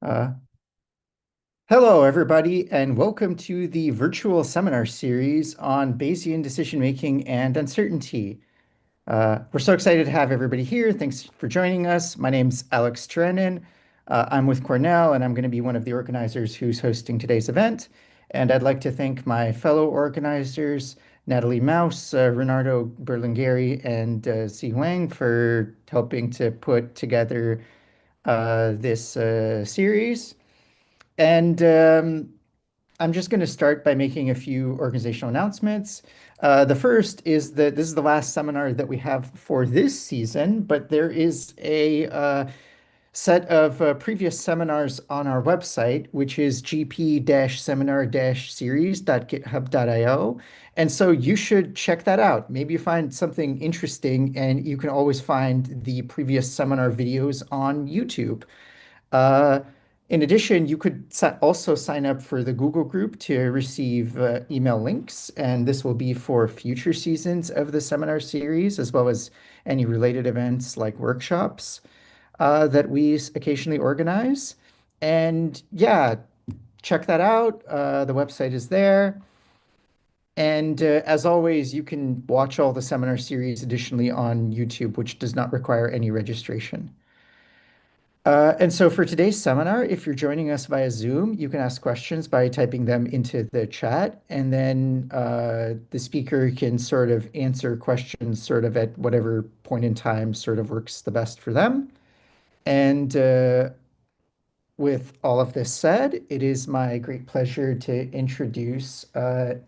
Uh, Hello, everybody, and welcome to the virtual seminar series on Bayesian decision making and uncertainty. We're so excited to have everybody here. Thanks for joining us. My name's Alex Trenin. I'm with Cornell, and I'm going to be one of the organizers who's hosting today's event. And I'd like to thank my fellow organizers, Natalie Mouse, Renardo Berlingeri, and Xi Huang for helping to put together this series. And I'm just going to start by making a few organizational announcements. The first is that this is the last seminar that we have for this season, but there is a set of previous seminars on our website, which is gp-seminar-series.github.io. And so you should check that out. Maybe you find something interesting, and you can always find the previous seminar videos on YouTube. Uh, in addition, you could also sign up for the Google group to receive email links, and this will be for future seasons of the seminar series, as well as any related events like workshops that we occasionally organize. And yeah, check that out. The website is there. And as always, you can watch all the seminar series additionally on YouTube, which does not require any registration. And so for today's seminar, if you're joining us via Zoom, you can ask questions by typing them into the chat, and then the speaker can sort of answer questions sort of at whatever point in time sort of works the best for them. And with all of this said, it is my great pleasure to introduce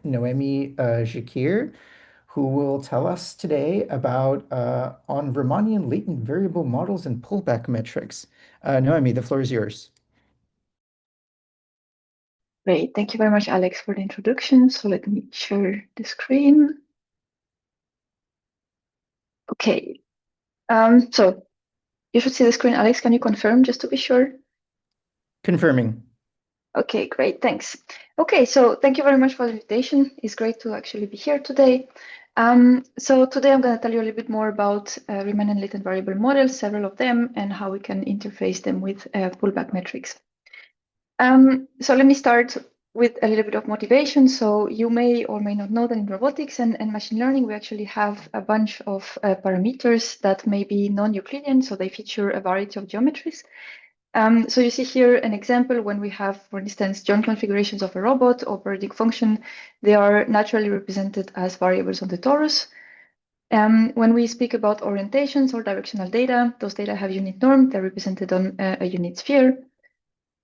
Noemi Jakir, who will tell us today about on Riemannian latent variable models and pullback metrics. Noemi, the floor is yours. Great. Thank you very much, Alex, for the introduction. So let me share the screen. Okay. So you should see the screen. Alex, can you confirm just to be sure? Confirming. Okay, great. Thanks. Okay, so thank you very much for the invitation. It's great to actually be here today. So today I'm going to tell you a little bit more about Riemann latent variable models, several of them, and how we can interface them with pullback metrics. So let me start with a little bit of motivation. So you may or may not know that in robotics and machine learning, we actually have a bunch of parameters that may be non-Euclidean. So they feature a variety of geometries. So you see here an example when we have, for instance, joint configurations of a robot or periodic function, they are naturally represented as variables on the torus. When we speak about orientations or directional data, those data have unit norm, they're represented on a unit sphere.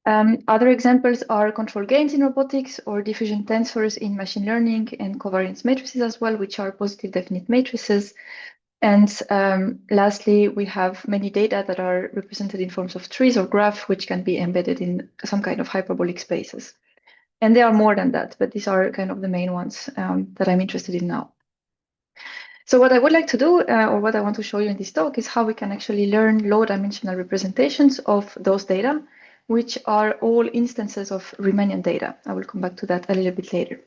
Other examples are control gains in robotics or diffusion tensors in machine learning and covariance matrices as well, which are positive definite matrices. And lastly, we have many data that are represented in forms of trees or graph, which can be embedded in some kind of hyperbolic spaces. And there are more than that, but these are kind of the main ones that I'm interested in now. So what I would like to do, or what I want to show you in this talk, is how we can actually learn low-dimensional representations of those data, which are all instances of Riemannian data. I will come back to that a little bit later.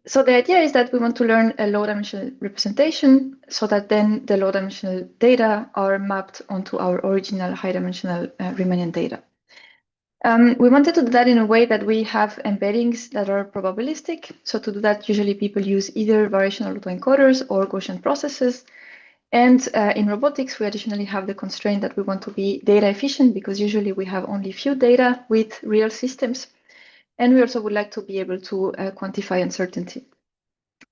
So the idea is that we want to learn a low-dimensional representation so that then the low-dimensional data are mapped onto our original high-dimensional Riemannian data. We wanted to do that in a way that we have embeddings that are probabilistic. So to do that, usually people use either variational autoencoders or Gaussian processes. And in robotics, we additionally have the constraint that we want to be data efficient because usually we have only few data with real systems. And we also would like to be able to quantify uncertainty.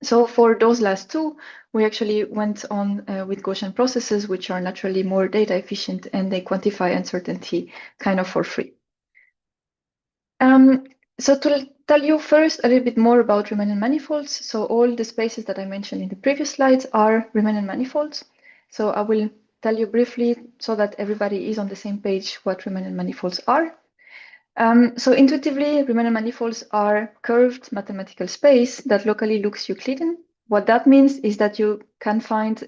So for those last two, we actually went on with Gaussian processes, which are naturally more data efficient and they quantify uncertainty kind of for free. So to tell you first a little bit more about Riemannian manifolds. So all the spaces that I mentioned in the previous slides are Riemannian manifolds. So I will tell you briefly so that everybody is on the same page what Riemannian manifolds are. So intuitively, Riemannian manifolds are curved mathematical space that locally looks Euclidean. What that means is that you can find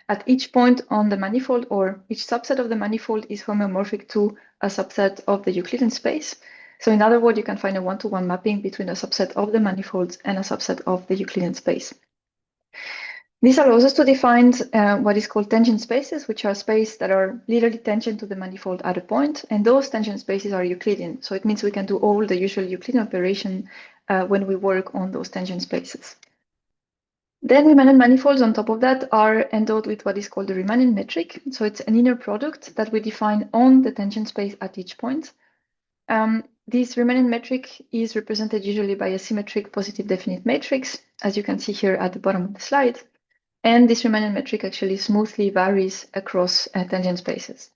at each point on the manifold or each subset of the manifold is homeomorphic to a subset of the Euclidean space. So in other words, you can find a one-to-one mapping between a subset of the manifolds and a subset of the Euclidean space. This allows us to define what is called tangent spaces, which are spaces that are literally tangent to the manifold at a point, and those tangent spaces are Euclidean. So it means we can do all the usual Euclidean operation when we work on those tangent spaces. Then Riemann manifolds on top of that are endowed with what is called the Riemann metric. So it's an inner product that we define on the tangent space at each point. This Riemann metric is represented usually by a symmetric positive definite matrix, as you can see here at the bottom of the slide. And this Riemann metric actually smoothly varies across tangent spaces.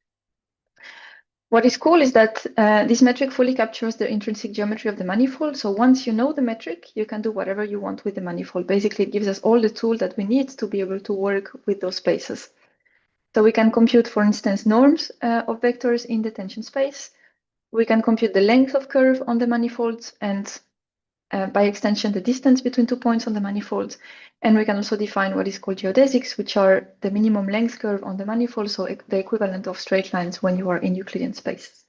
What is cool is that this metric fully captures the intrinsic geometry of the manifold. So once you know the metric, you can do whatever you want with the manifold. Basically, it gives us all the tools that we need to be able to work with those spaces. So we can compute, for instance, norms of vectors in the tangent space. We can compute the length of curve on the manifolds and by extension, the distance between 2 points on the manifold. And we can also define what is called geodesics, which are the minimum length curve on the manifold, so the equivalent of straight lines when you are in Euclidean space.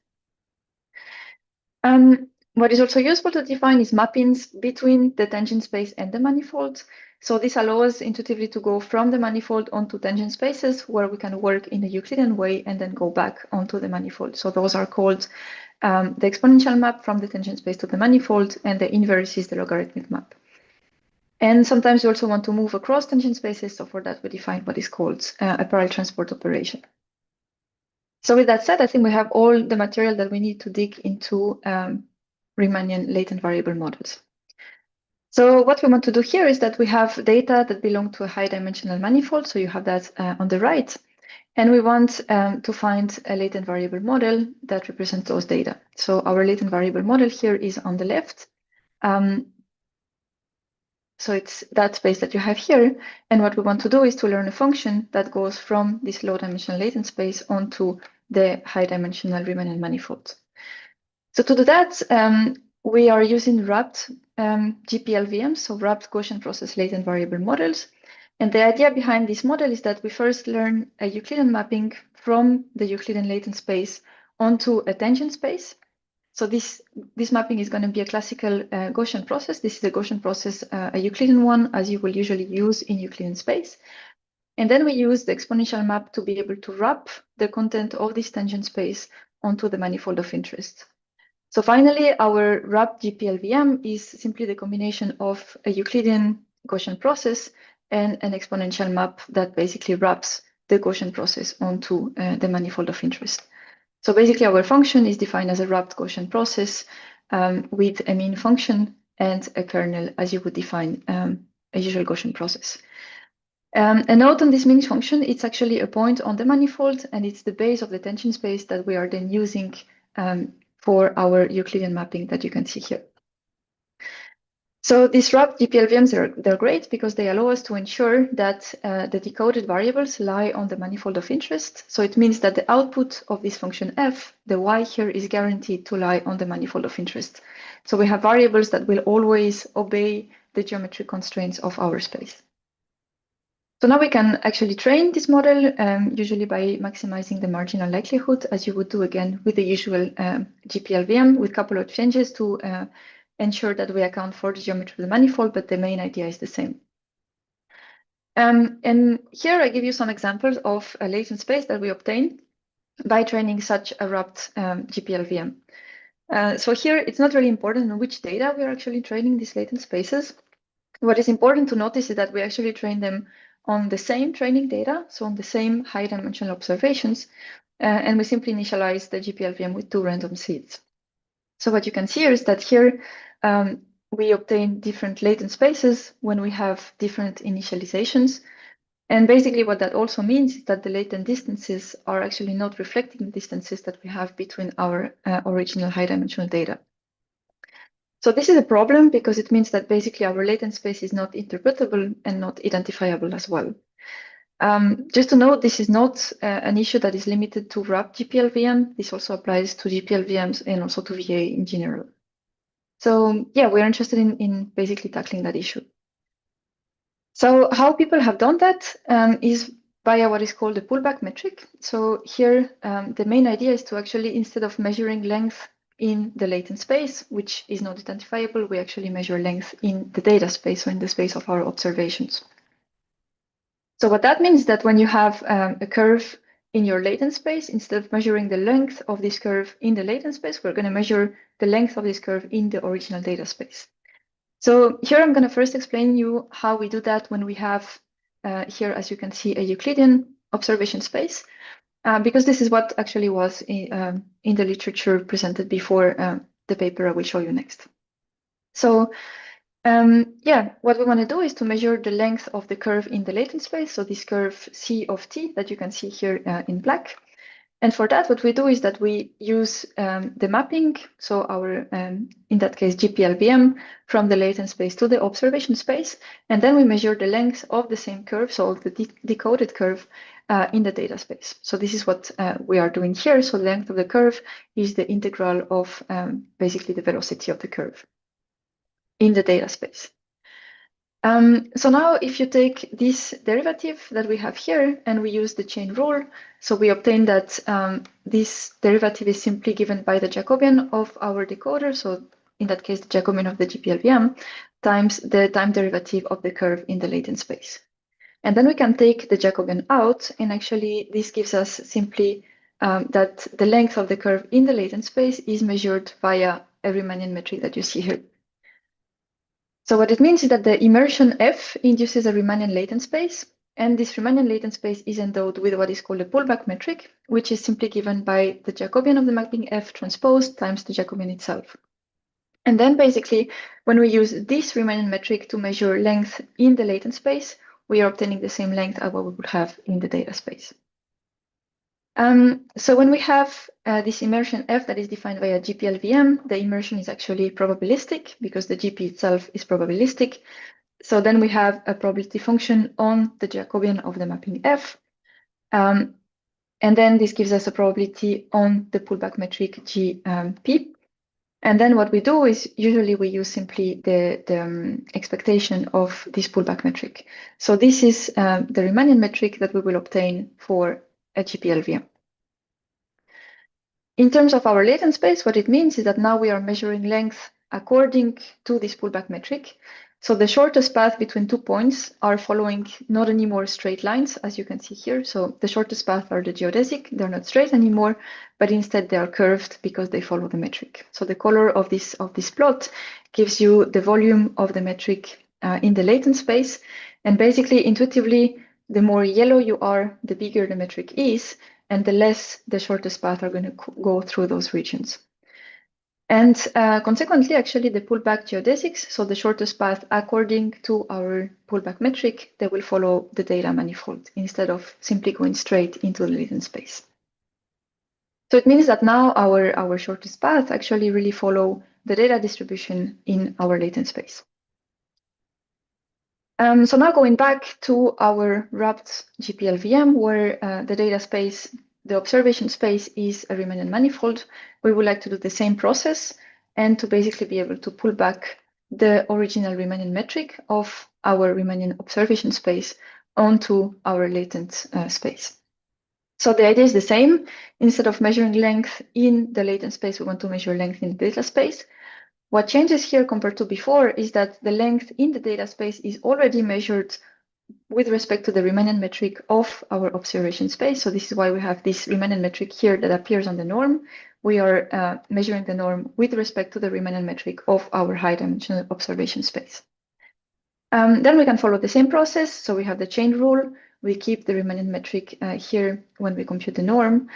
What is also useful to define is mappings between the tangent space and the manifold. So this allows us intuitively to go from the manifold onto tangent spaces where we can work in a Euclidean way and then go back onto the manifold. So those are called the exponential map from the tangent space to the manifold, and the inverse is the logarithmic map. And sometimes we also want to move across tangent spaces. So for that, we define what is called a parallel transport operation. So with that said, I think we have all the material that we need to dig into Riemannian latent variable models. So what we want to do here is that we have data that belong to a high dimensional manifold. So you have that on the right. And we want to find a latent variable model that represents those data. So our latent variable model here is on the left. So it's that space that you have here. And what we want to do is to learn a function that goes from this low dimensional latent space onto the high dimensional Riemann manifold. So to do that, we are using wrapped GPLVMs, so wrapped Gaussian process latent variable models. And the idea behind this model is that we first learn a Euclidean mapping from the Euclidean latent space onto a tangent space. So this mapping is going to be a classical Gaussian process. This is a Gaussian process, a Euclidean one, as you will usually use in Euclidean space. And then we use the exponential map to be able to wrap the content of this tangent space onto the manifold of interest. So finally, our wrapped GPLVM is simply the combination of a Euclidean Gaussian process and an exponential map that basically wraps the Gaussian process onto the manifold of interest. So basically, our function is defined as a wrapped Gaussian process with a mean function and a kernel, as you would define a usual Gaussian process. A note on this mean function, it's actually a point on the manifold, and it's the base of the tangent space that we are then using for our Euclidean mapping that you can see here. So these wrapped GPLVMs, they're great because they allow us to ensure that the decoded variables lie on the manifold of interest. So it means that the output of this function f, the y here, is guaranteed to lie on the manifold of interest. So we have variables that will always obey the geometric constraints of our space. So now we can actually train this model, usually by maximizing the marginal likelihood, as you would do again with the usual GPLVM, with a couple of changes to ensure that we account for the geometry of the manifold, but the main idea is the same. And here I give you some examples of a latent space that we obtain by training such a wrapped GPLVM. So here it's not really important on which data we are actually training these latent spaces. What is important to notice is that we actually train them on the same training data, so on the same high dimensional observations, and we simply initialize the GPLVM with 2 random seeds. So what you can see here is that here we obtain different latent spaces when we have different initializations. And basically what that also means is that the latent distances are actually not reflecting the distances that we have between our original high dimensional data. So this is a problem because it means that basically our latent space is not interpretable and not identifiable as well. Just to note, this is not an issue that is limited to wrapped GPLVM. This also applies to GPLVMs and also to VA in general. So yeah, we're interested in basically tackling that issue. So how people have done that is via what is called the pullback metric. So here, the main idea is to actually, instead of measuring length in the latent space, which is not identifiable, we actually measure length in the data space, so in the space of our observations. So what that means is that when you have a curve in your latent space, instead of measuring the length of this curve in the latent space, we're going to measure the length of this curve in the original data space. So here I'm going to first explain you how we do that when we have here, as you can see, a Euclidean observation space, because this is what actually was in the literature presented before the paper I will show you next. So yeah, what we want to do is to measure the length of the curve in the latent space. So this curve C of t that you can see here in black. And for that, what we do is that we use the mapping, so our, in that case, GPLVM from the latent space to the observation space, and then we measure the length of the same curve, so the decoded curve in the data space. So this is what we are doing here. So the length of the curve is the integral of basically the velocity of the curve in the data space. So now if you take this derivative that we have here and we use the chain rule, so we obtain that this derivative is simply given by the Jacobian of our decoder, so in that case the Jacobian of the GPLVM, times the time derivative of the curve in the latent space. And then we can take the Jacobian out, and actually this gives us simply that the length of the curve in the latent space is measured via a Riemannian metric that you see here. So what it means is that the immersion F induces a Riemannian latent space, and this Riemannian latent space is endowed with what is called a pullback metric, which is simply given by the Jacobian of the mapping F transpose times the Jacobian itself. And then basically, when we use this Riemannian metric to measure length in the latent space, we are obtaining the same length as what we would have in the data space. So when we have this immersion F that is defined via GPLVM, the immersion is actually probabilistic because the GP itself is probabilistic. So then we have a probability function on the Jacobian of the mapping F. And then this gives us a probability on the pullback metric GP. And then what we do is usually we use simply the expectation of this pullback metric. So this is the Riemannian metric that we will obtain for a GPLVM. In terms of our latent space, what it means is that now we are measuring length according to this pullback metric. So the shortest path between 2 points are following not anymore straight lines, as you can see here. So the shortest path are the geodesic, they're not straight anymore, but instead they are curved because they follow the metric. So the color of this plot gives you the volume of the metric in the latent space. And basically, intuitively, the more yellow you are, the bigger the metric is, and the less the shortest path are going to go through those regions. And consequently, actually, the pullback geodesics, so the shortest path according to our pullback metric, they will follow the data manifold instead of simply going straight into the latent space. So it means that now our shortest path actually really follow the data distribution in our latent space. So now going back to our wrapped GPLVM, where the data space, the observation space is a Riemannian manifold, we would like to do the same process and to basically be able to pull back the original Riemannian metric of our Riemannian observation space onto our latent space. So the idea is the same. Instead of measuring length in the latent space, we want to measure length in the data space. What changes here compared to before is that the length in the data space is already measured with respect to the Riemannian metric of our observation space. So this is why we have this Riemannian metric here that appears on the norm. We are measuring the norm with respect to the Riemannian metric of our high-dimensional observation space. Then we can follow the same process. So we have the chain rule. We keep the Riemannian metric here when we compute the norm.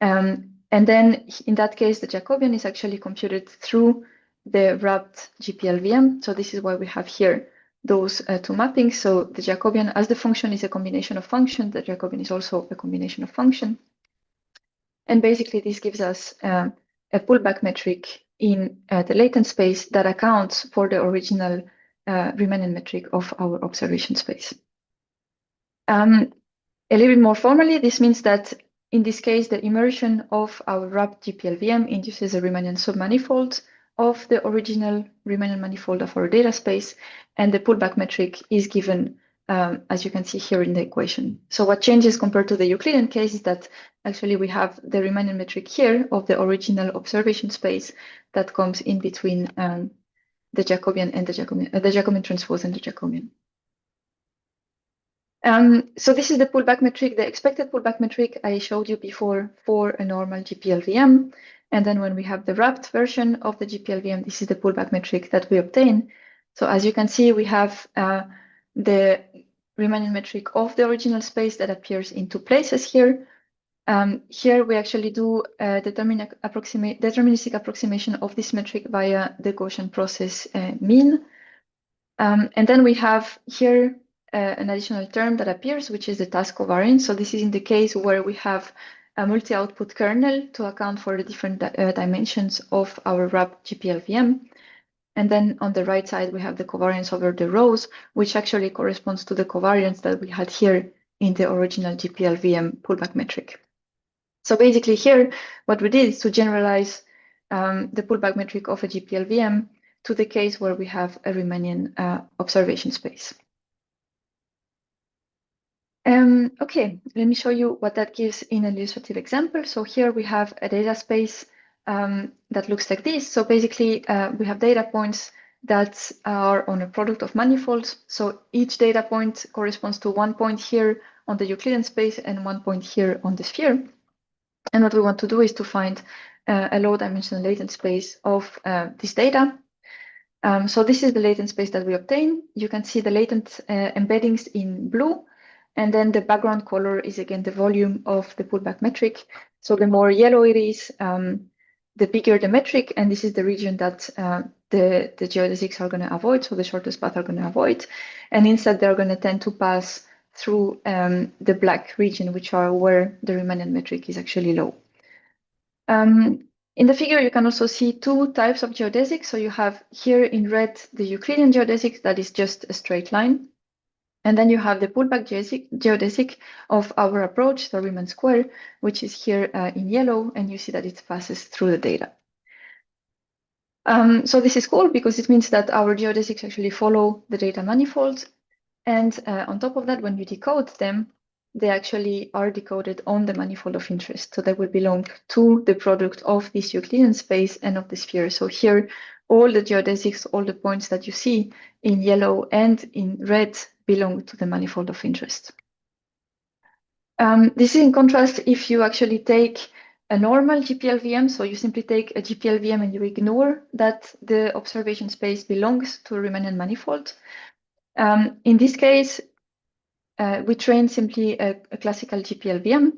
And then in that case, the Jacobian is actually computed through the wrapped GPLVM. So this is why we have here those two mappings. So the Jacobian, as the function is a combination of functions, the Jacobian is also a combination of function. And basically this gives us a pullback metric in the latent space that accounts for the original Riemannian metric of our observation space. A little bit more formally, this means that in this case, the immersion of our wrapped GPLVM induces a Riemannian submanifold of the original Riemannian manifold of our data space, and the pullback metric is given, as you can see here in the equation. So what changes compared to the Euclidean case is that actually we have the Riemannian metric here of the original observation space that comes in between the Jacobian and the Jacobian transpose and the Jacobian. So this is the pullback metric, the expected pullback metric I showed you before for a normal GPLVM. And then when we have the wrapped version of the GPLVM, this is the pullback metric that we obtain. So as you can see, we have the Riemannian metric of the original space that appears in two places here. Here we actually do a deterministic approximation of this metric via the Gaussian process mean. And then we have here an additional term that appears, which is the task covariance. So this is in the case where we have a multi-output kernel to account for the different dimensions of our wrapped GPLVM. And then on the right side, we have the covariance over the rows, which actually corresponds to the covariance that we had here in the original GPLVM pullback metric. So basically here, what we did is to generalize the pullback metric of a GPLVM to the case where we have a Riemannian observation space. Okay, let me show you what that gives in an illustrative example. So here we have a data space that looks like this. So basically, we have data points that are on a product of manifolds. So each data point corresponds to 1 point here on the Euclidean space and 1 point here on the sphere. And what we want to do is to find a low-dimensional latent space of this data. So this is the latent space that we obtain. You can see the latent embeddings in blue, and then the background color is again the volume of the pullback metric. So the more yellow it is, the bigger the metric, and this is the region that the geodesics are going to avoid, so the shortest path are going to avoid, and instead they're going to tend to pass through the black region, which are where the Riemannian metric is actually low. In the figure, you can also see two types of geodesics. So you have here in red the Euclidean geodesic that is just a straight line. And then you have the pullback geodesic of our approach, the Riemann square, which is here in yellow, and you see that it passes through the data. So this is cool because it means that our geodesics actually follow the data manifold. And on top of that, when you decode them, they actually are decoded on the manifold of interest. So they will belong to the product of this Euclidean space and of the sphere. So here, all the geodesics, all the points that you see in yellow and in red belong to the manifold of interest. This is in contrast if you actually take a normal GPLVM. So you simply take a GPLVM and you ignore that the observation space belongs to a Riemannian manifold. In this case, we train simply a classical GPLVM.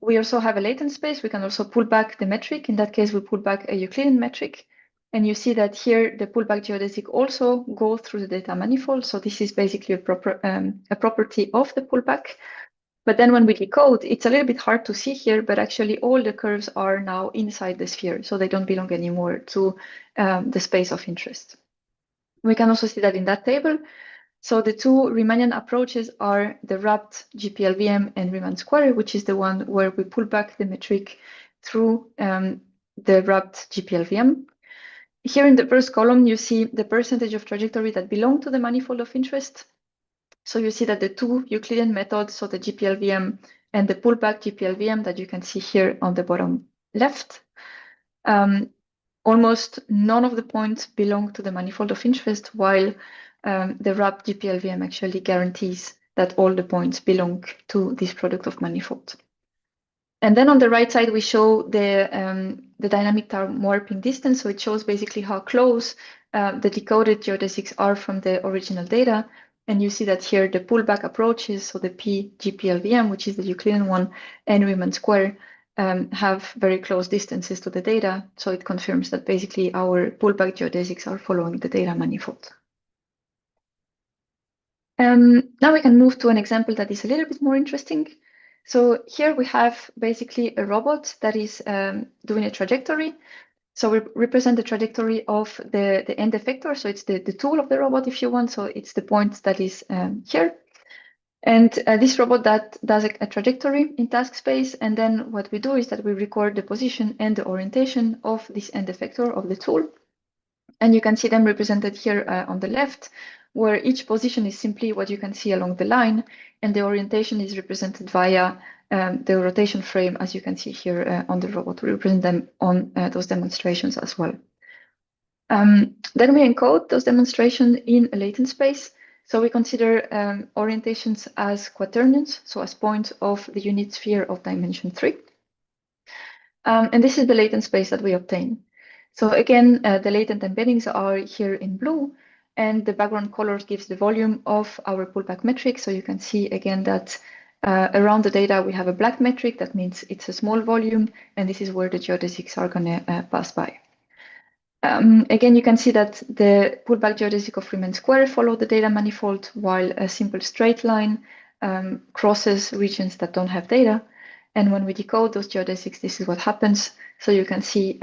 We also have a latent space. We can also pull back the metric. In that case, we pull back a Euclidean metric. And you see that here, the pullback geodesic also goes through the data manifold. So this is basically a property of the pullback. But then when we decode, it's a little bit hard to see here, but actually all the curves are now inside the sphere. So they don't belong anymore to the space of interest. We can also see that in that table. So the two Riemannian approaches are the wrapped GPLVM and Riemann square, which is the one where we pull back the metric through the wrapped GPLVM. Here in the first column, you see the percentage of trajectory that belong to the manifold of interest. So you see that the two Euclidean methods, so the GPLVM and the pullback GPLVM that you can see here on the bottom left, almost none of the points belong to the manifold of interest, while the wrapped GPLVM actually guarantees that all the points belong to this product of manifold. And then on the right side, we show the dynamic time warping distance. So it shows basically how close the decoded geodesics are from the original data. And you see that here the pullback approaches, so the P-GPLVM, which is the Euclidean one, and Riemann square have very close distances to the data. So it confirms that basically our pullback geodesics are following the data manifold. Now we can move to an example that is a little bit more interesting. So here we have basically a robot that is doing a trajectory. So we represent the trajectory of the end effector. So it's the tool of the robot, if you want. So it's the point that is here. And this robot that does a trajectory in task space. And then what we do is that we record the position and the orientation of this end effector of the tool. And you can see them represented here on the left, where each position is simply what you can see along the line, and the orientation is represented via the rotation frame, as you can see here on the robot. We represent them on those demonstrations as well. Then we encode those demonstrations in a latent space. So we consider orientations as quaternions, so as points of the unit sphere of dimension 3. And this is the latent space that we obtain. So again, the latent embeddings are here in blue, and the background color gives the volume of our pullback metric. So you can see again that around the data we have a black metric. That means it's a small volume, and this is where the geodesics are going to pass by. Again, you can see that the pullback geodesic of Riemann square follow the data manifold, while a simple straight line crosses regions that don't have data. And when we decode those geodesics, this is what happens. So you can see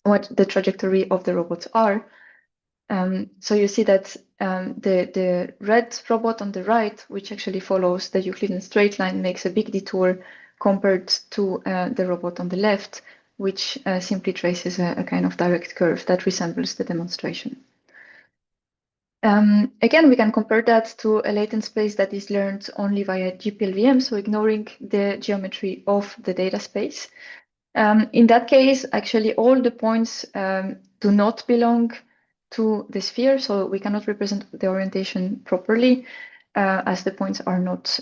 what the trajectory of the robots are. So you see that the red robot on the right, which actually follows the Euclidean straight line, makes a big detour compared to the robot on the left, which simply traces a kind of direct curve that resembles the demonstration. Again, we can compare that to a latent space that is learned only via GPLVM, so ignoring the geometry of the data space. In that case, actually, all the points do not belong to the sphere, so we cannot represent the orientation properly, as the points are not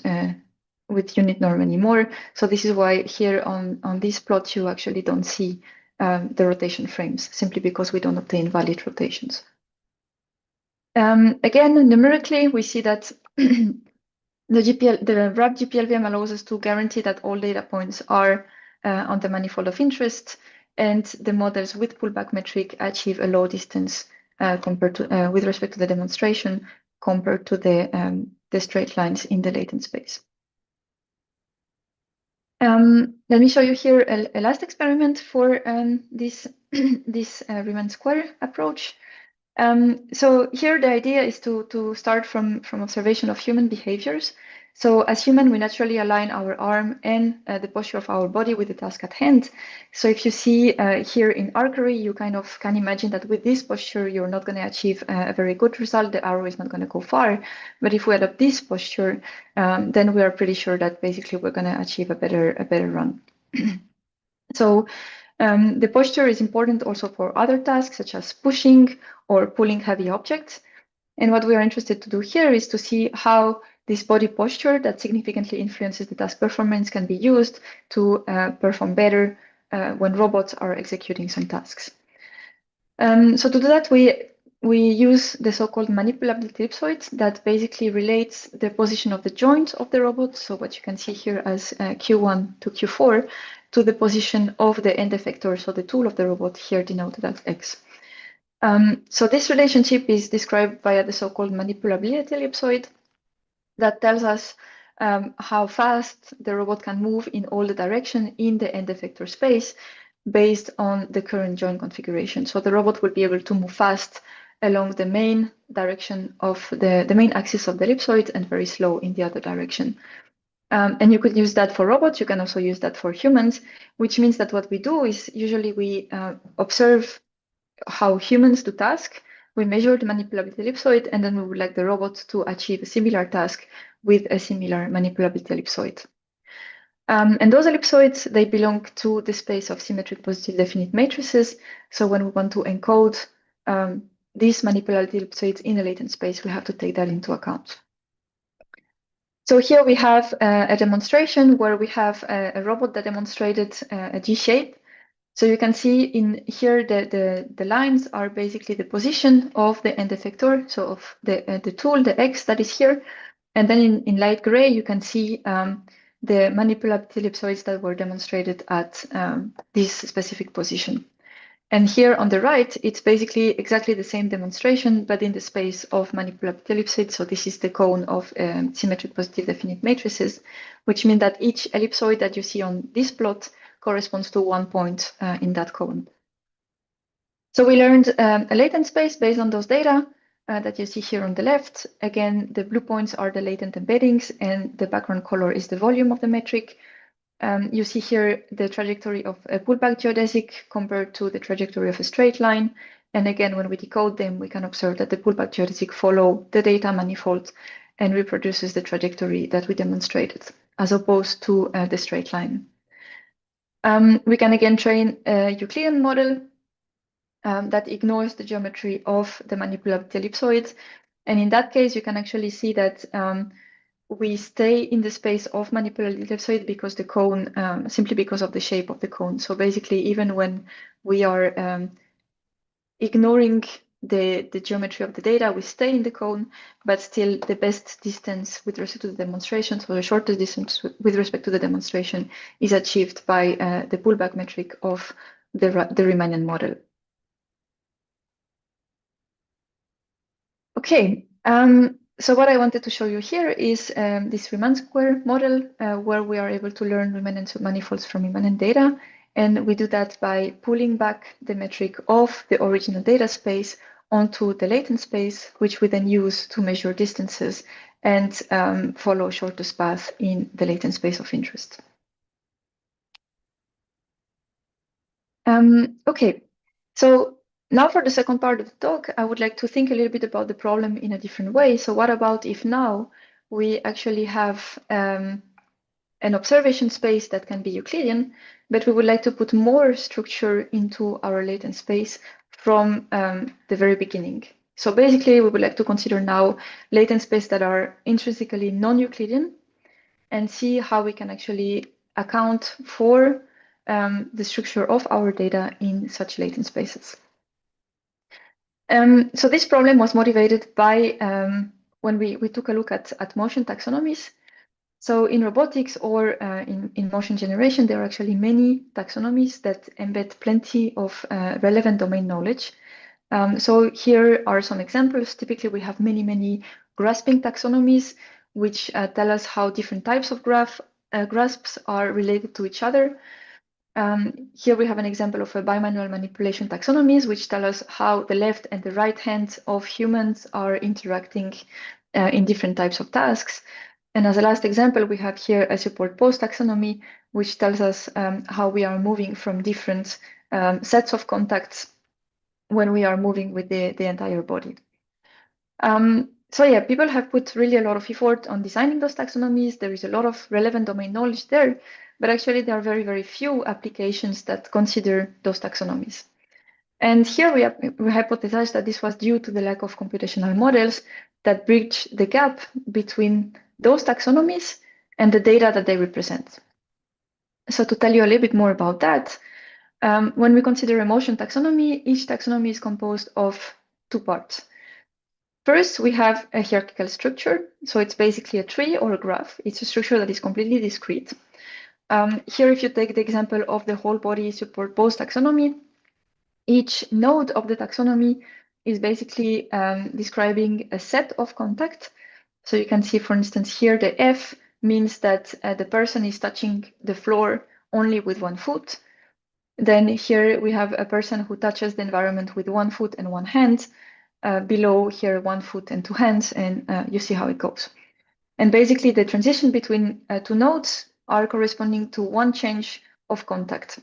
with unit norm anymore. So this is why here on this plot, you actually don't see the rotation frames, simply because we don't obtain valid rotations. Again, numerically, we see that the RAP GPLVM allows us to guarantee that all data points are on the manifold of interest, and the models with pullback metric achieve a low distance compared to with respect to the demonstration compared to the straight lines in the latent space. Let me show you here a last experiment for this Riemann square approach. So here the idea is to start from observation of human behaviors. So as human, we naturally align our arm and the posture of our body with the task at hand. So if you see here in archery, you kind of can imagine that with this posture, you're not going to achieve a very good result. The arrow is not going to go far. But if we adopt this posture, then we are pretty sure that basically we're going to achieve a better run. So the posture is important also for other tasks, such as pushing or pulling heavy objects. And what we are interested to do here is to see how this body posture that significantly influences the task performance can be used to perform better when robots are executing some tasks. So to do that, we use the so-called manipulability ellipsoid that basically relates the position of the joint of the robot, so what you can see here as Q1 to Q4, to the position of the end effector, so the tool of the robot here denoted as X. So this relationship is described via the so-called manipulability ellipsoid that tells us how fast the robot can move in all the direction in the end effector space based on the current joint configuration. So the robot will be able to move fast along the main direction of the main axis of the ellipsoid and very slow in the other direction. And you could use that for robots. You can also use that for humans, which means that what we do is usually we observe how humans do task. We measure the manipulability ellipsoid, and then we would like the robot to achieve a similar task with a similar manipulability ellipsoid. And those ellipsoids, they belong to the space of symmetric positive definite matrices. So when we want to encode these manipulability ellipsoids in a latent space, we have to take that into account. So here we have a demonstration where we have a robot that demonstrated a G shape. So you can see in here the lines are basically the position of the end effector, so of the tool, the X that is here. And then in light gray, you can see the manipulability ellipsoids that were demonstrated at this specific position. And here on the right, it's basically exactly the same demonstration, but in the space of manipulability ellipsoids. So this is the cone of symmetric positive definite matrices, which means that each ellipsoid that you see on this plot corresponds to 1 point in that cone. So we learned a latent space based on those data that you see here on the left. Again, the blue points are the latent embeddings, and the background color is the volume of the metric. You see here the trajectory of a pullback geodesic compared to the trajectory of a straight line. And again, when we decode them, we can observe that the pullback geodesic follow the data manifold and reproduces the trajectory that we demonstrated, as opposed to the straight line. We can again train a Euclidean model that ignores the geometry of the manipulability ellipsoid And in that case, you can actually see that we stay in the space of manipulated ellipsoid because the cone, simply because of the shape of the cone. So basically, even when we are ignoring the geometry of the data, we stay in the cone, but still the best distance with respect to the demonstration, so the shortest distance with respect to the demonstration is achieved by the pullback metric of the Riemannian model. Okay, so what I wanted to show you here is this Riemann square model where we are able to learn Riemannian submanifolds from Riemannian data. And we do that by pulling back the metric of the original data space onto the latent space, which we then use to measure distances and follow shortest path in the latent space of interest. Okay, so now for the second part of the talk, I would like to think a little bit about the problem in a different way. So what about if now we actually have an observation space that can be Euclidean, but we would like to put more structure into our latent space from the very beginning. So basically, we would like to consider now latent space that are intrinsically non-Euclidean and see how we can actually account for the structure of our data in such latent spaces. So this problem was motivated by when we took a look at motion taxonomies. So in robotics or in motion generation, there are actually many taxonomies that embed plenty of relevant domain knowledge. So here are some examples. Typically, we have many grasping taxonomies, which tell us how different types of grasps are related to each other. Here we have an example of a bimanual manipulation taxonomies, which tell us how the left and the right hand of humans are interacting in different types of tasks. And as a last example, we have here a support post taxonomy, which tells us how we are moving from different sets of contacts when we are moving with the entire body. So yeah, people have put really a lot of effort on designing those taxonomies. There is a lot of relevant domain knowledge there, but actually there are very few applications that consider those taxonomies. And here we hypothesize that this was due to the lack of computational models that bridge the gap between those taxonomies and the data that they represent. So to tell you a little bit more about that, when we consider a motion taxonomy, each taxonomy is composed of two parts. First, we have a hierarchical structure. So it's basically a tree or a graph. It's a structure that is completely discrete. Here, if you take the example of the whole body support post taxonomy, each node of the taxonomy is basically describing a set of contacts. So you can see, for instance, here the F means that the person is touching the floor only with one foot. Then here we have a person who touches the environment with one foot and one hand. Below here, 1 foot and 2 hands, and you see how it goes. And basically the transition between two nodes are corresponding to one change of contact.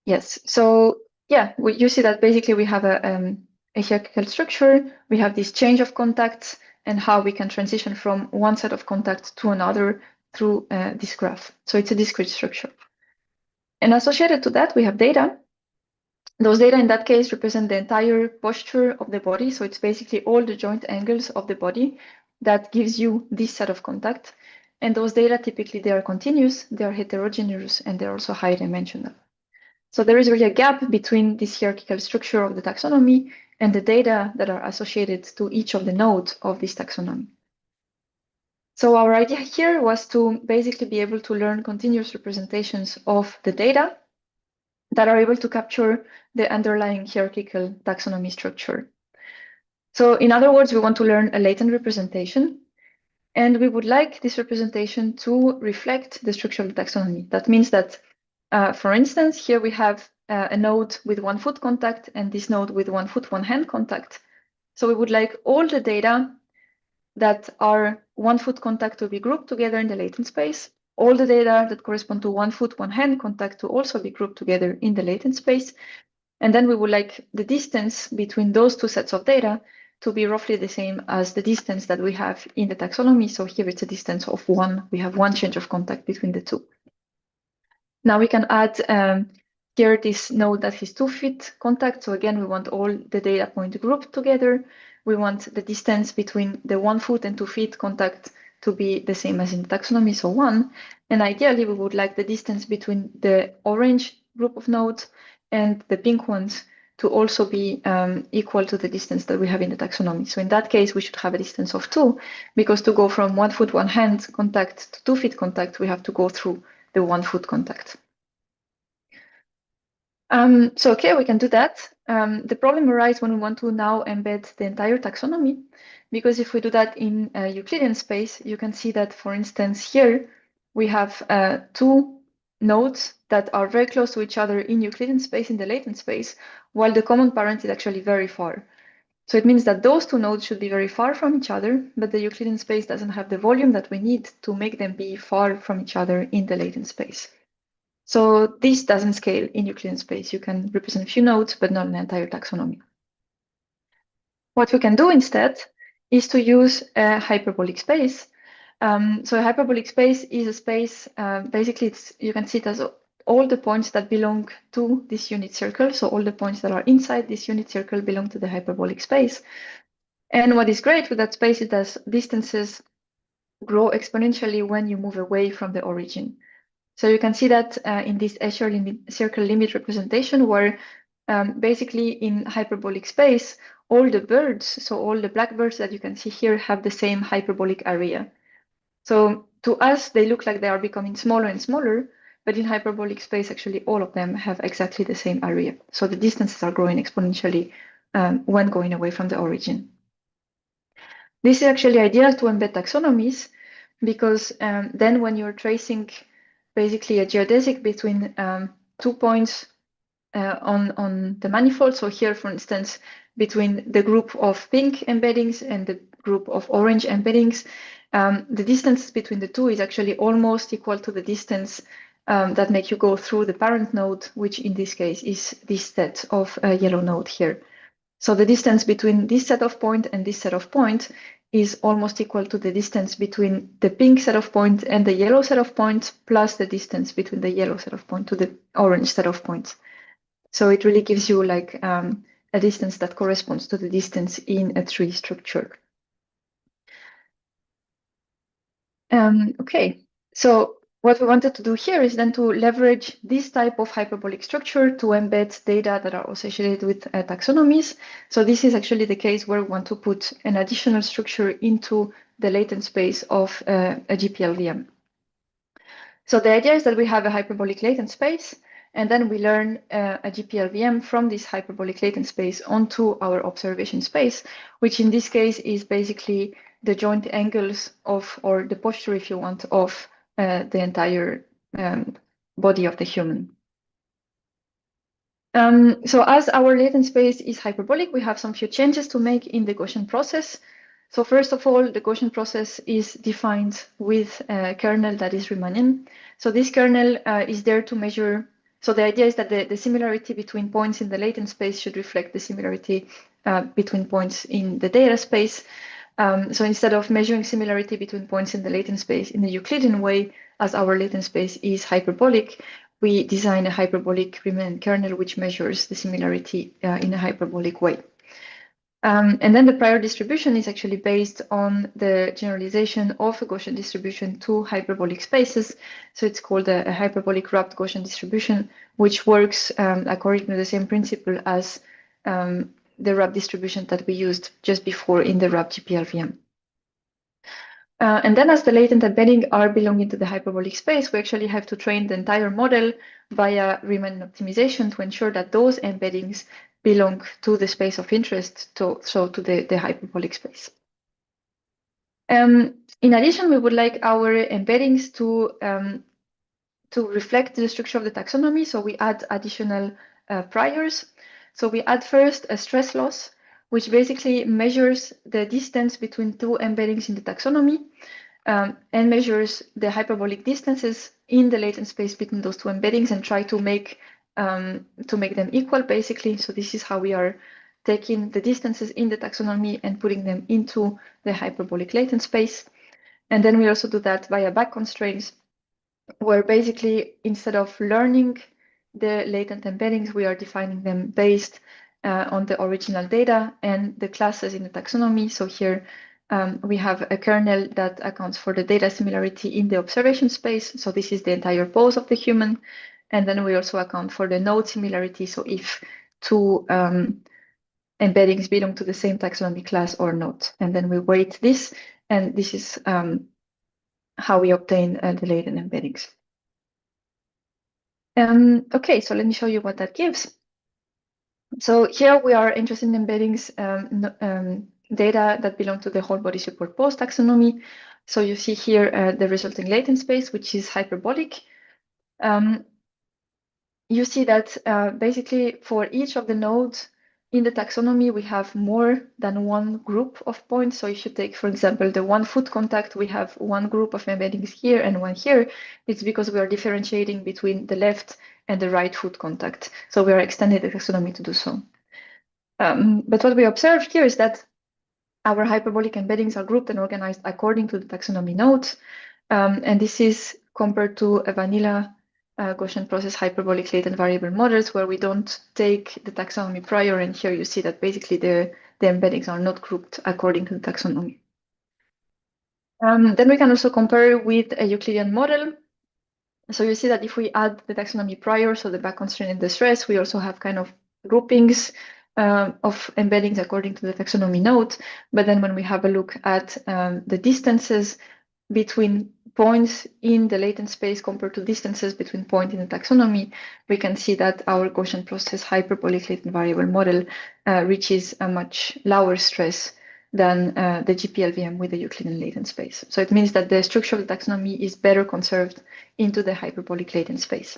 Yes, so yeah, you see that basically we have a hierarchical structure, we have this change of contacts and how we can transition from one set of contacts to another through this graph. So it's a discrete structure. And associated to that, we have data. Those data in that case represent the entire posture of the body. So it's basically all the joint angles of the body that gives you this set of contact. And those data, typically they are continuous, they are heterogeneous, and they're also high dimensional. So there is really a gap between this hierarchical structure of the taxonomy and the data that are associated to each of the nodes of this taxonomy. So our idea here was to basically be able to learn continuous representations of the data that are able to capture the underlying hierarchical taxonomy structure. So in other words, we want to learn a latent representation, and we would like this representation to reflect the structure of the taxonomy. That means that, for instance, here we have a node with 1 foot contact and this node with 1 foot, 1 hand contact. So we would like all the data that are 1 foot contact to be grouped together in the latent space, all the data that correspond to 1 foot, 1 hand contact to also be grouped together in the latent space. And then we would like the distance between those two sets of data to be roughly the same as the distance that we have in the taxonomy. So here it's a distance of 1. We have 1 change of contact between the two. Now we can add here this node that has 2-fit contact. So again, we want all the data point grouped together. We want the distance between the 1-foot and 2-feet contact to be the same as in the taxonomy, so 1. And ideally, we would like the distance between the orange group of nodes and the pink ones to also be equal to the distance that we have in the taxonomy. So in that case, we should have a distance of 2, because to go from 1-foot, 1-hand contact to 2-feet contact, we have to go through the 1-foot contact. So okay, we can do that. The problem arises when we want to now embed the entire taxonomy, because if we do that in Euclidean space, you can see that, for instance, here we have 2 nodes that are very close to each other in Euclidean space, in the latent space, while the common parent is actually very far. So it means that those 2 nodes should be very far from each other, but the Euclidean space doesn't have the volume that we need to make them be far from each other in the latent space. So this doesn't scale in Euclidean space. You can represent a few nodes, but not an entire taxonomy. What we can do instead is to use a hyperbolic space. So a hyperbolic space is a space, basically you can see it as all the points that belong to this unit circle. So all the points that are inside this unit circle belong to the hyperbolic space. And what is great with that space is that distances grow exponentially when you move away from the origin. So you can see that in this Escher circle limit representation, where basically in hyperbolic space, all the birds, so all the blackbirds that you can see here, have the same hyperbolic area. So to us, they look like they are becoming smaller and smaller, but in hyperbolic space, actually all of them have exactly the same area. So the distances are growing exponentially when going away from the origin. This is actually ideal to embed taxonomies, because then when you're tracing basically a geodesic between 2 points on the manifold, so here, for instance, between the group of pink embeddings and the group of orange embeddings, the distance between the two is actually almost equal to the distance that make you go through the parent node, which in this case is this set of yellow node here. So the distance between this set of point and this set of point is almost equal to the distance between the pink set of point and the yellow set of points, plus the distance between the yellow set of point to the orange set of points. So it really gives you like a distance that corresponds to the distance in a tree structure. Okay, so what we wanted to do here is then to leverage this type of hyperbolic structure to embed data that are associated with taxonomies. So this is actually the case where we want to put an additional structure into the latent space of a GPLVM. So the idea is that we have a hyperbolic latent space, and then we learn a GPLVM from this hyperbolic latent space onto our observation space, which in this case is basically the joint angles of, or the posture, if you want, of the entire body of the human. So as our latent space is hyperbolic, we have some few changes to make in the Gaussian process. So first of all, the Gaussian process is defined with a kernel that is Riemannian. So this kernel is there to measure. So the idea is that the similarity between points in the latent space should reflect the similarity between points in the data space. So instead of measuring similarity between points in the latent space in the Euclidean way, as our latent space is hyperbolic, we design a hyperbolic Riemann kernel which measures the similarity in a hyperbolic way. And then the prior distribution is actually based on the generalization of a Gaussian distribution to hyperbolic spaces. So it's called a hyperbolic wrapped Gaussian distribution, which works according to the same principle as the wrap distribution that we used just before in the wrap GPLVM. And then as the latent embedding are belonging to the hyperbolic space, we actually have to train the entire model via Riemann optimization to ensure that those embeddings belong to the space of interest, so to the hyperbolic space. In addition, we would like our embeddings to reflect the structure of the taxonomy, so we add additional priors. So we add first a stress loss, which basically measures the distance between two embeddings in the taxonomy and measures the hyperbolic distances in the latent space between those two embeddings and try to make them equal, basically. So this is how we are taking the distances in the taxonomy and putting them into the hyperbolic latent space. And then we also do that via back constraints, where basically instead of learning the latent embeddings, we are defining them based on the original data and the classes in the taxonomy. So here we have a kernel that accounts for the data similarity in the observation space. So this is the entire pose of the human. And then we also account for the node similarity. So if two embeddings belong to the same taxonomy class or not. And then we weight this, and this is how we obtain the latent embeddings. Okay, so let me show you what that gives. So here we are interested in embeddings data that belong to the whole body superposed taxonomy. So you see here the resulting latent space, which is hyperbolic. You see that basically for each of the nodes in the taxonomy, we have more than one group of points. So if you take, for example, the 1 foot contact, we have one group of embeddings here and one here. It's because we are differentiating between the left and the right foot contact. So we are extending the taxonomy to do so. But what we observe here is that our hyperbolic embeddings are grouped and organized according to the taxonomy nodes. And this is compared to a vanilla Gaussian process hyperbolic latent variable models where we don't take the taxonomy prior. And here you see that basically the embeddings are not grouped according to the taxonomy. Then we can also compare with a Euclidean model. So you see that if we add the taxonomy prior, so the back constraint and the stress, we also have kind of groupings of embeddings according to the taxonomy node. But then when we have a look at the distances between points in the latent space compared to distances between points in the taxonomy, we can see that our Gaussian process hyperbolic latent variable model reaches a much lower stress than the GPLVM with the Euclidean latent space. So it means that the structure of the taxonomy is better conserved into the hyperbolic latent space.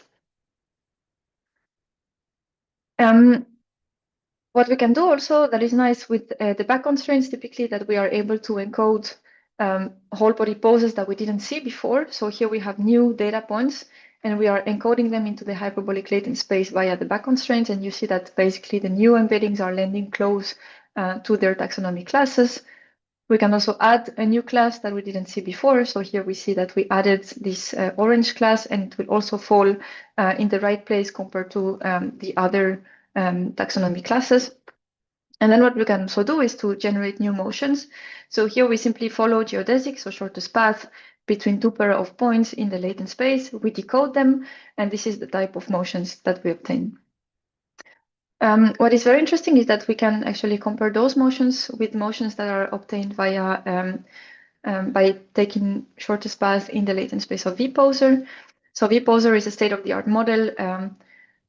What we can do also that is nice with the back constraints, typically that we are able to encode whole body poses that we didn't see before. So here we have new data points and we are encoding them into the hyperbolic latent space via the back constraints. And you see that basically the new embeddings are landing close to their taxonomy classes. We can also add a new class that we didn't see before. So here we see that we added this orange class and it will also fall in the right place compared to the other taxonomy classes. And then what we can also do is to generate new motions. So here we simply follow geodesic, so shortest path between two pair of points in the latent space. We decode them, and this is the type of motions that we obtain. What is very interesting is that we can actually compare those motions with motions that are obtained via by taking shortest path in the latent space of VPoser. So VPoser is a state-of-the-art model.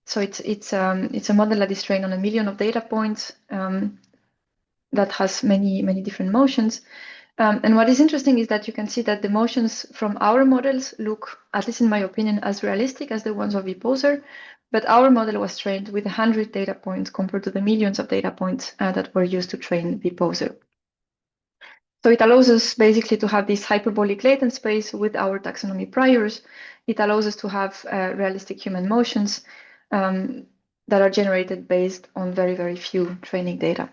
So it's a model that is trained on 1 million of data points that has many different motions. And what is interesting is that you can see that the motions from our models look, at least in my opinion, as realistic as the ones of VPoser. But our model was trained with 100 data points compared to the millions of data points that were used to train VPoser. So it allows us basically to have this hyperbolic latent space with our taxonomy priors. It allows us to have realistic human motions that are generated based on very few training data.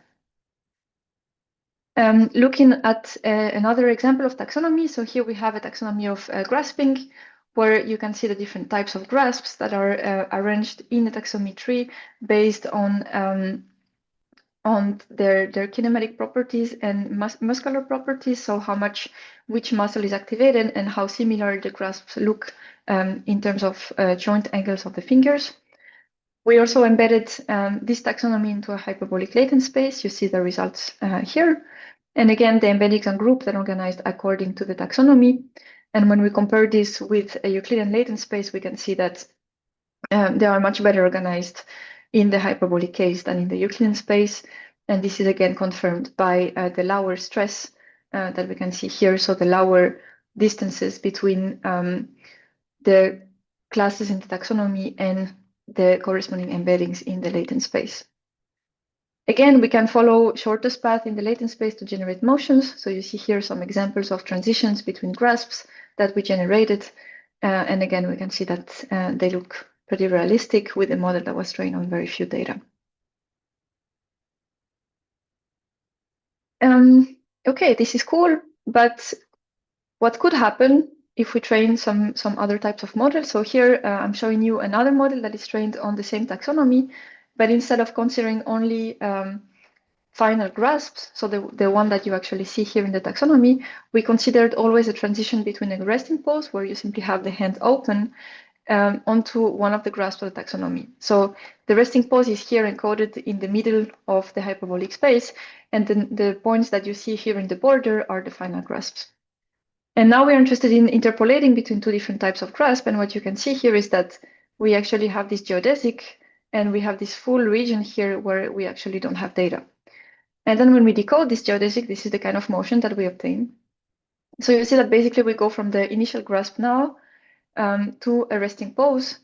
Looking at another example of taxonomy, so here we have a taxonomy of grasping, where you can see the different types of grasps that are arranged in the taxonomy tree based on their kinematic properties and muscular properties, so which muscle is activated and how similar the grasps look in terms of joint angles of the fingers. We also embedded this taxonomy into a hyperbolic latent space. You see the results here. And again, the embeddings are grouped and organized according to the taxonomy. And when we compare this with a Euclidean latent space, we can see that they are much better organized in the hyperbolic case than in the Euclidean space. And this is again confirmed by the lower stress that we can see here. So the lower distances between the classes in the taxonomy and the corresponding embeddings in the latent space. Again, we can follow shortest path in the latent space to generate motions. So you see here some examples of transitions between grasps that we generated. And again, we can see that they look pretty realistic with a model that was trained on very few data. Okay, this is cool, but what could happen if we train some other types of models. So here I'm showing you another model that is trained on the same taxonomy, but instead of considering only final grasps, so the one that you actually see here in the taxonomy, we considered always a transition between a resting pose, where you simply have the hand open, onto one of the grasps of the taxonomy. So the resting pose is here encoded in the middle of the hyperbolic space, and then the points that you see here in the border are the final grasps. And now we're interested in interpolating between two different types of grasp, and what you can see here is that we actually have this geodesic, and we have this full region here where we actually don't have data. And then when we decode this geodesic, this is the kind of motion that we obtain. So you see that basically we go from the initial grasp now to a resting pose,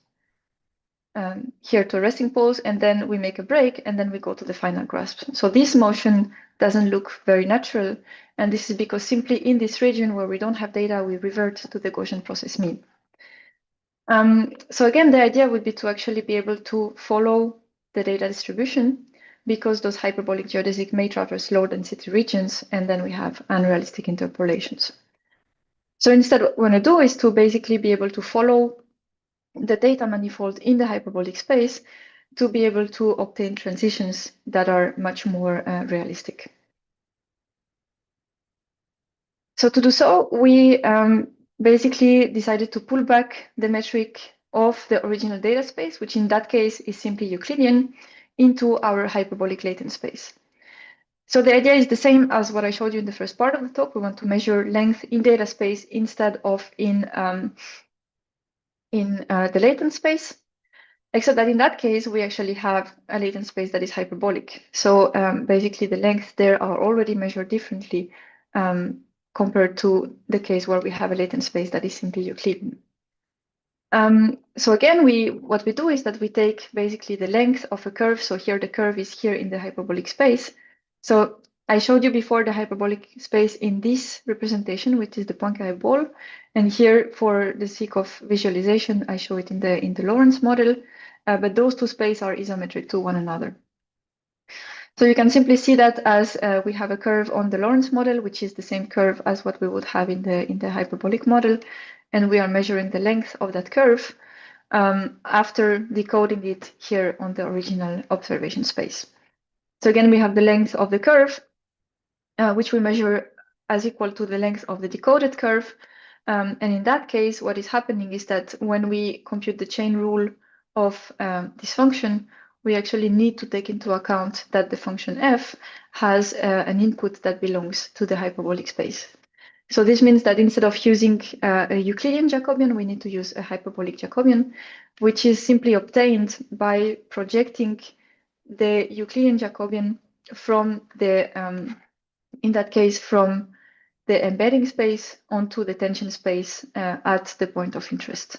here to a resting pose, and then we make a break, and then we go to the final grasp. So this motion doesn't look very natural, and this is because simply in this region where we don't have data, we revert to the Gaussian process mean. So again, the idea would be to actually be able to follow the data distribution, because those hyperbolic geodesic may traverse low density regions, and then we have unrealistic interpolations. So instead, what we want to do is to basically be able to follow the data manifold in the hyperbolic space to be able to obtain transitions that are much more realistic. So to do so, we basically decided to pull back the metric of the original data space, which in that case is simply Euclidean, into our hyperbolic latent space. So the idea is the same as what I showed you in the first part of the talk. We want to measure length in data space instead of in the latent space, except that in that case, we actually have a latent space that is hyperbolic. So basically the length there are already measured differently compared to the case where we have a latent space that is simply Euclidean. So again, what we do is that we take basically the length of a curve. So here the curve is here in the hyperbolic space. So I showed you before the hyperbolic space in this representation, which is the Poincare ball. And here, for the sake of visualization, I show it in the Lorentz model. But those two spaces are isometric to one another. So you can simply see that as we have a curve on the Lorentz model, which is the same curve as what we would have in the hyperbolic model, and we are measuring the length of that curve after decoding it here on the original observation space. So again, we have the length of the curve, which we measure as equal to the length of the decoded curve. And in that case, what is happening is that when we compute the chain rule of this function, we actually need to take into account that the function f has an input that belongs to the hyperbolic space. So this means that instead of using a Euclidean Jacobian, we need to use a hyperbolic Jacobian, which is simply obtained by projecting the Euclidean Jacobian from the, in that case, from the embedding space onto the tangent space at the point of interest.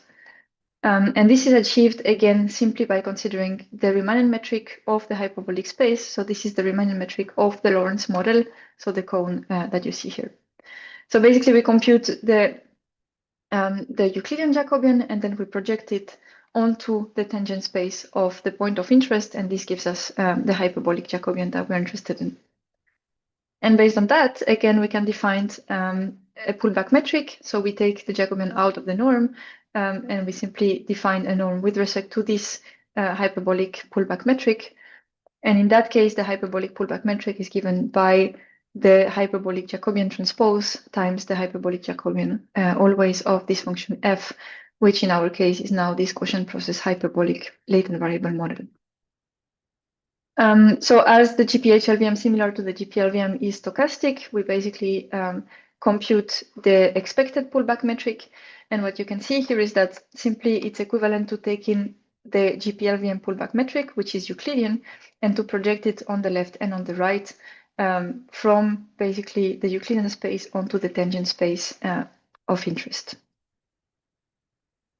And this is achieved, again, simply by considering the Riemannian metric of the hyperbolic space. So this is the Riemannian metric of the Lorentz model, so the cone that you see here. So basically, we compute the Euclidean Jacobian, and then we project it onto the tangent space of the point of interest, and this gives us the hyperbolic Jacobian that we're interested in. And based on that, again, we can define a pullback metric. So we take the Jacobian out of the norm, and we simply define a norm with respect to this hyperbolic pullback metric. And in that case, the hyperbolic pullback metric is given by the hyperbolic Jacobian transpose times the hyperbolic Jacobian always of this function f, which in our case is now this Gaussian process hyperbolic latent variable model. So as the GPH-LVM, similar to the GP-LVM, is stochastic, we basically compute the expected pullback metric. And what you can see here is that simply it's equivalent to taking the GP-LVM pullback metric, which is Euclidean, and to project it on the left and on the right from basically the Euclidean space onto the tangent space of interest.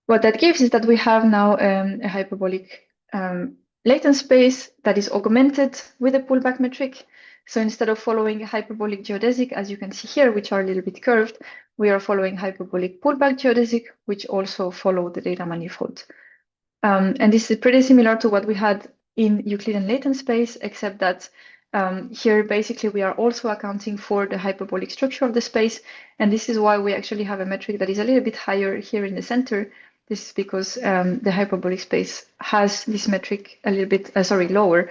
What that gives is that we have now a hyperbolic latent space that is augmented with a pullback metric. So instead of following a hyperbolic geodesic, as you can see here, which are a little bit curved, we are following hyperbolic pullback geodesic, which also follow the data manifold. And this is pretty similar to what we had in Euclidean latent space, except that Here, basically, we are also accounting for the hyperbolic structure of the space, and this is why we actually have a metric that is a little bit higher here in the center. This is because the hyperbolic space has this metric a little bit, lower.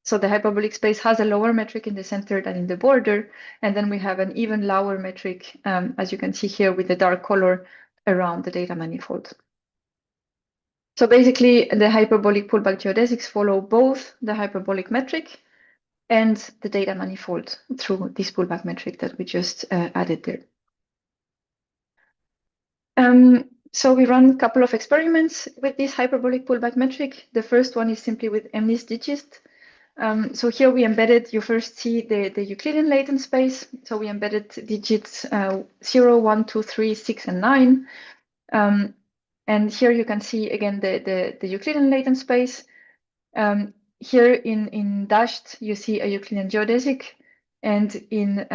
So the hyperbolic space has a lower metric in the center than in the border, and then we have an even lower metric, as you can see here with the dark color around the data manifold. So basically, the hyperbolic pullback geodesics follow both the hyperbolic metric and the data manifold through this pullback metric that we just added there. So we run a couple of experiments with this hyperbolic pullback metric. The first one is simply with MNIST-DIGIST. So here we embedded, you first see the Euclidean latent space. So we embedded digits 0, 1, 2, 3, 6, and 9. And here you can see again the Euclidean latent space. Here in dashed, you see a Euclidean geodesic, and in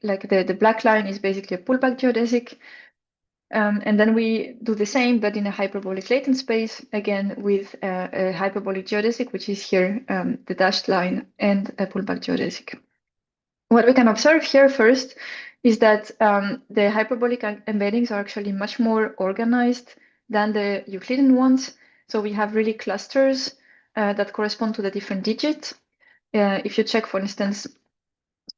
like the black line is basically a pullback geodesic. And then we do the same, but in a hyperbolic latent space, again with a hyperbolic geodesic, which is here the dashed line, and a pullback geodesic. What we can observe here first is that the hyperbolic embeddings are actually much more organized than the Euclidean ones. So we have really clusters that correspond to the different digits. If you check, for instance,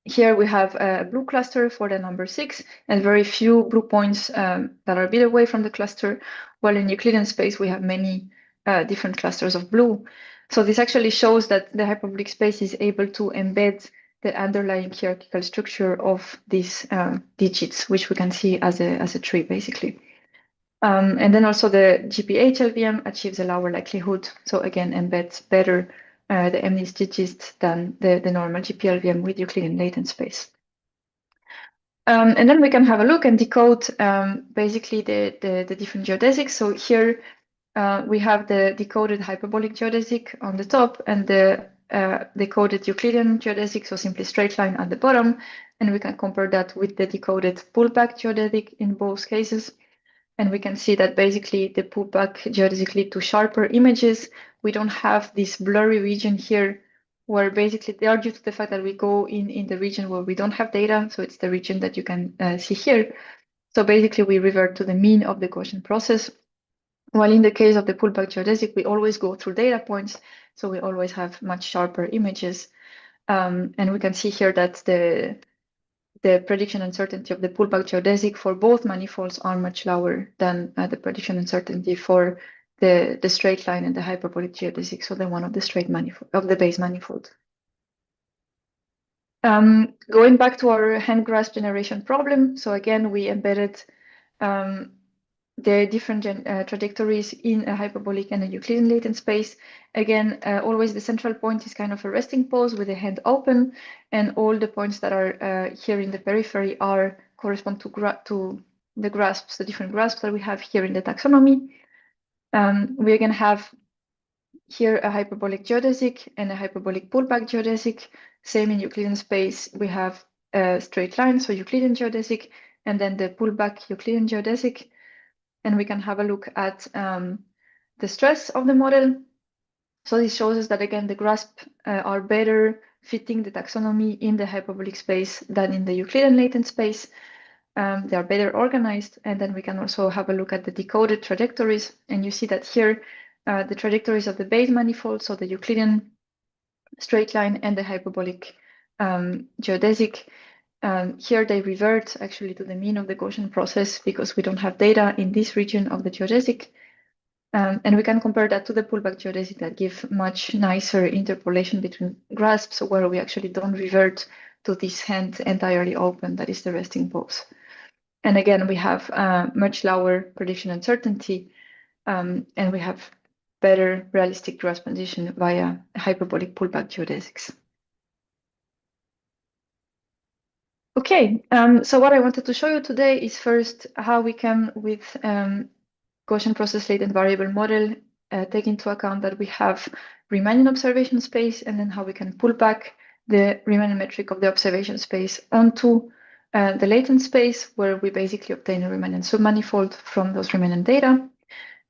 here we have a blue cluster for the number 6 and very few blue points that are a bit away from the cluster, while in Euclidean space we have many different clusters of blue. So this actually shows that the hyperbolic space is able to embed the underlying hierarchical structure of these digits, which we can see as a tree, basically. And then also the GPH LVM achieves a lower likelihood, so again embeds better the MNIST-DIGIST than the normal GPLVM with Euclidean latent space. And then we can have a look and decode basically the different geodesics. So here we have the decoded hyperbolic geodesic on the top and the decoded Euclidean geodesic, so simply straight line at the bottom. And we can compare that with the decoded pullback geodesic in both cases. And we can see that basically the pullback geodesic lead to sharper images. We don't have this blurry region here where basically they are due to the fact that we go in the region where we don't have data. So it's the region that you can see here. So basically we revert to the mean of the Gaussian process. While in the case of the pullback geodesic, we always go through data points. So we always have much sharper images. And we can see here that the prediction uncertainty of the pullback geodesic for both manifolds are much lower than the prediction uncertainty for the straight line and the hyperbolic geodesic, so the one of the straight manifold of the base manifold. Going back to our hand grasp generation problem, so again we embedded the different trajectories in a hyperbolic and a Euclidean latent space. Again, always the central point is kind of a resting pose with the hand open, and all the points that are here in the periphery correspond to the grasps, the different grasps that we have here in the taxonomy. We again have here a hyperbolic geodesic and a hyperbolic pullback geodesic. Same in Euclidean space, we have a straight line, so Euclidean geodesic, and then the pullback Euclidean geodesic. And we can have a look at the stress of the model. So this shows us that, again, the grasps are better fitting the taxonomy in the hyperbolic space than in the Euclidean latent space. They are better organized. And then we can also have a look at the decoded trajectories. And you see that here, the trajectories of the base manifold, so the Euclidean straight line and the hyperbolic geodesic, here they revert actually to the mean of the Gaussian process because we don't have data in this region of the geodesic. And we can compare that to the pullback geodesic that give much nicer interpolation between grasps where we actually don't revert to this hand entirely open, that is the resting pose. And again, we have much lower prediction uncertainty, and we have better realistic grasp position via hyperbolic pullback geodesics. Okay, so what I wanted to show you today is first how we can, with Gaussian process latent variable model, take into account that we have Riemannian observation space, and then how we can pull back the Riemannian metric of the observation space onto the latent space, where we basically obtain a Riemannian submanifold from those Riemannian data.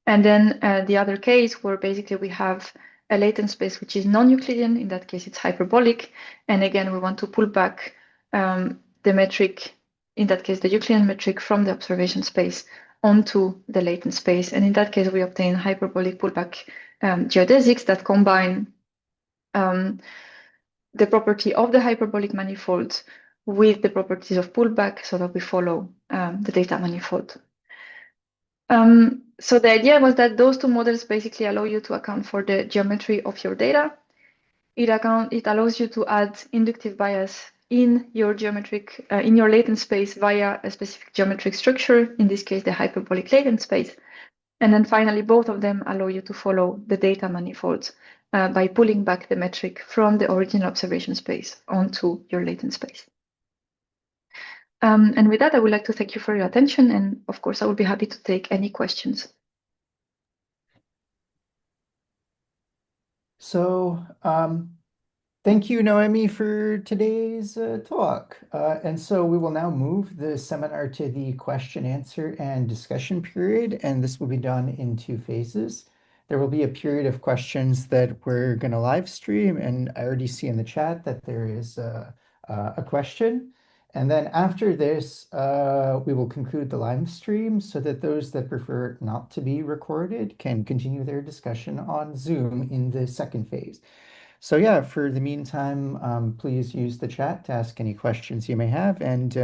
And then the other case where basically we have a latent space which is non-Euclidean. In that case, it's hyperbolic. And again, we want to pull back the metric, in that case, the Euclidean metric from the observation space onto the latent space. And in that case, we obtain hyperbolic pullback geodesics that combine the property of the hyperbolic manifold with the properties of pullback so that we follow the data manifold. So the idea was that those two models basically allow you to account for the geometry of your data. It allows you to add inductive bias in your geometric, in your latent space via a specific geometric structure, in this case, the hyperbolic latent space. And then finally, both of them allow you to follow the data manifold by pulling back the metric from the original observation space onto your latent space. And with that, I would like to thank you for your attention. And of course, I will be happy to take any questions. So, thank you, Noemi, for today's talk. And so we will now move the seminar to the question, answer, and discussion period, and this will be done in two phases. There will be a period of questions that we're going to live stream, and I already see in the chat that there is a question. And then after this, we will conclude the live stream so that those that prefer not to be recorded can continue their discussion on Zoom in the second phase. So yeah, for the meantime, please use the chat to ask any questions you may have. And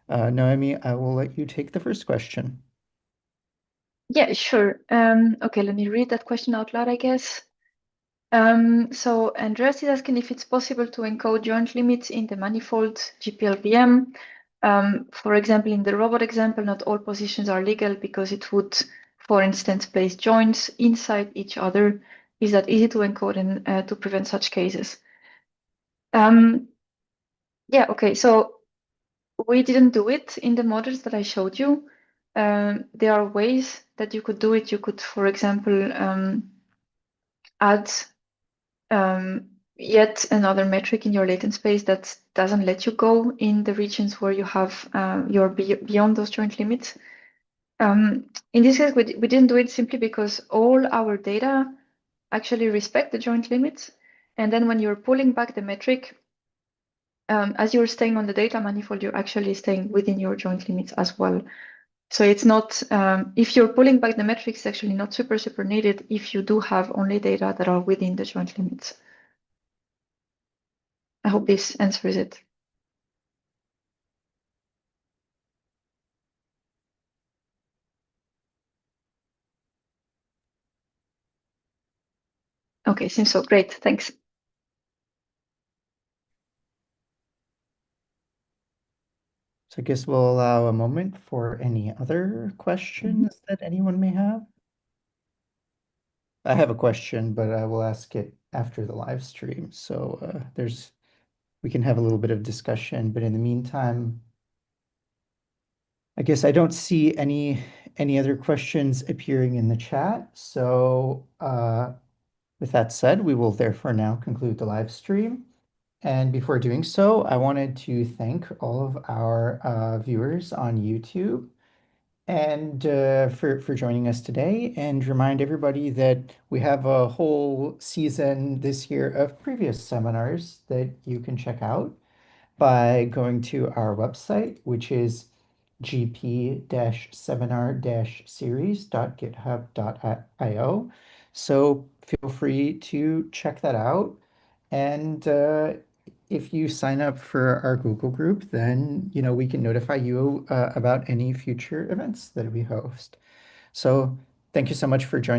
Noemi, I will let you take the first question. Yeah, sure. Okay, let me read that question out loud, I guess. So Andreas is asking if it's possible to encode joint limits in the manifold GPLVM. For example, in the robot example, not all positions are legal because it would, for instance, place joints inside each other. Is that easy to encode and to prevent such cases? Yeah, okay, so we didn't do it in the models that I showed you. There are ways that you could do it. You could, for example, add yet another metric in your latent space that doesn't let you go in the regions where you have you're beyond those joint limits. In this case, we didn't do it simply because all our data actually respect the joint limits. And then when you're pulling back the metric, as you're staying on the data manifold, you're actually staying within your joint limits as well. So it's not, if you're pulling back the metrics, it's actually not super needed if you do have only data that are within the joint limits. I hope this answers it. Okay, seems so. Great, thanks. So I guess we'll allow a moment for any other questions that anyone may have. I have a question, but I will ask it after the live stream. So we can have a little bit of discussion, but in the meantime, I guess I don't see any other questions appearing in the chat. So with that said, we will therefore now conclude the live stream. And before doing so, I wanted to thank all of our viewers on YouTube and for joining us today, and remind everybody that we have a whole season this year of previous seminars that you can check out by going to our website, which is gp-seminar-series.github.io. So feel free to check that out. And if you sign up for our Google group, then we can notify you about any future events that we host. So thank you so much for joining.